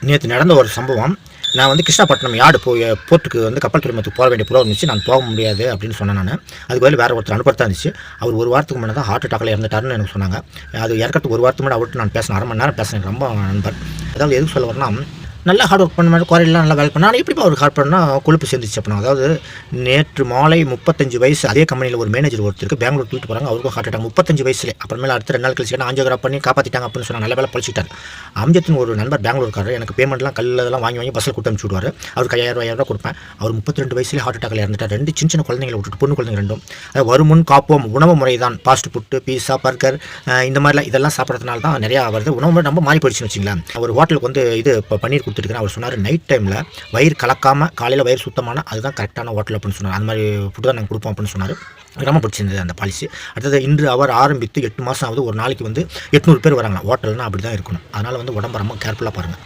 நேற்று நடந்த ஒரு சம்பவம். நான் வந்து கிருஷ்ணாபட்டினம் யார்டு போர்ட்டுக்கு வந்து கப்பல் துறைமுகத்துக்கு போக வேண்டிய புறம் இருந்துச்சு. நான் போக முடியாது அப்படின்னு சொன்னேன் நான். அதுக்கு பதில் வேறு ஒருத்தர் அனுப்புறதா இருந்துச்சு. அவர் ஒரு வாரத்துக்கு முன்னாடி தான் ஹார்ட் அட்டாக்ல இறந்துட்டாருன்னு எனக்கு சொன்னாங்க. அது இறக்கிறதுக்கு ஒரு வாரத்துக்கு முன்னாடி அவர்கிட்ட நான் பேசினேன். 1/2 மணி நேரம் பேசினேன். ரொம்ப நண்பர். அதாவது எதுக்கு சொல்ல வரேன்னா, நல்லா ஹார்ட் ஒர்க் பண்ண மாதிரி குறையெல்லாம் நல்லா வேலை பண்ணால் எப்படிப்பா அவருக்கு ஹார்ட் பண்ணால் கொழுப்பு சேர்ந்துச்சு அப்படின்னா, அதாவது நேற்று மாலை 35 வயசு அதே கம்பெனியில் ஒரு மேனேஜர் ஒருத்தருக்கு பெங்களூர் தூக்கிட்டு போகிறாங்க. அவருக்கும் ஹார்ட் அட்டாக் 35 வயசுல. அப்புறமேல அடுத்த 2 நாள் கழிச்சு ஆஞ்சியோகிராஃப் பண்ணி காப்பாற்றிட்டாங்க அப்படின்னு சொன்னால் நல்ல வேலை பழிச்சிட்டார். அம்ஜத்தின் ஒரு நண்பர் பெங்களூர்காரர் எனக்கு பேமெண்ட்லாம் கல்லெல்லாம் வாங்கி பஸ்ஸில் கூட்டம் அனுப்பிச்சு விடுவார். அவருக்கு 5000 ரூபா கொடுப்பேன். அவர் 32 வயசுலேயே ஹார்ட் அட்டாக்ல இறந்துட்டார். 2 சின்ன குழந்தைங்களை விட்டுட்டு, பொண்ணு குழந்தைங்க 2ம். அது வருமுன் காப்போம் உணவு முறை தான். ஃபாஸ்ட் ஃபுட்டு, பீஸா, பர்கர் இந்த மாதிரிலாம் இதெல்லாம் சாப்பிட்றதுனால தான் நிறையா வருது. உணவு முறை ரொம்ப மாறி போயிடுச்சுன்னு வச்சுங்களேன். ஒரு ஹோட்டலுக்கு வந்து இது இப்போ பன்னீர் கொடுத்துருக்கேன். அவர் சொன்னார் நைட் டைமில் வயிறு கலக்காமல் காலையில் வயிறு சுத்தமான அதுதான் கரெக்டான ஹோட்டல் அப்படின்னு சொன்னார். அந்த மாதிரி ஃபுட்டு தான் நாங்கள் கொடுப்போம் அப்படின்னு சொன்னார். ரொம்ப பிடிச்சிருந்தது அந்த பாலிசி. அடுத்தது இன்று அவர் ஆரம்பித்து 8 மாதம் ஆகுது. ஒரு நாளைக்கு வந்து 800 பேர் வராங்க. ஹோட்டல்னால் அப்படி தான் இருக்கணும். அதனால் வந்து உடம்பை ரொம்ப கேர்ஃபுல்லாக பாருங்கள்.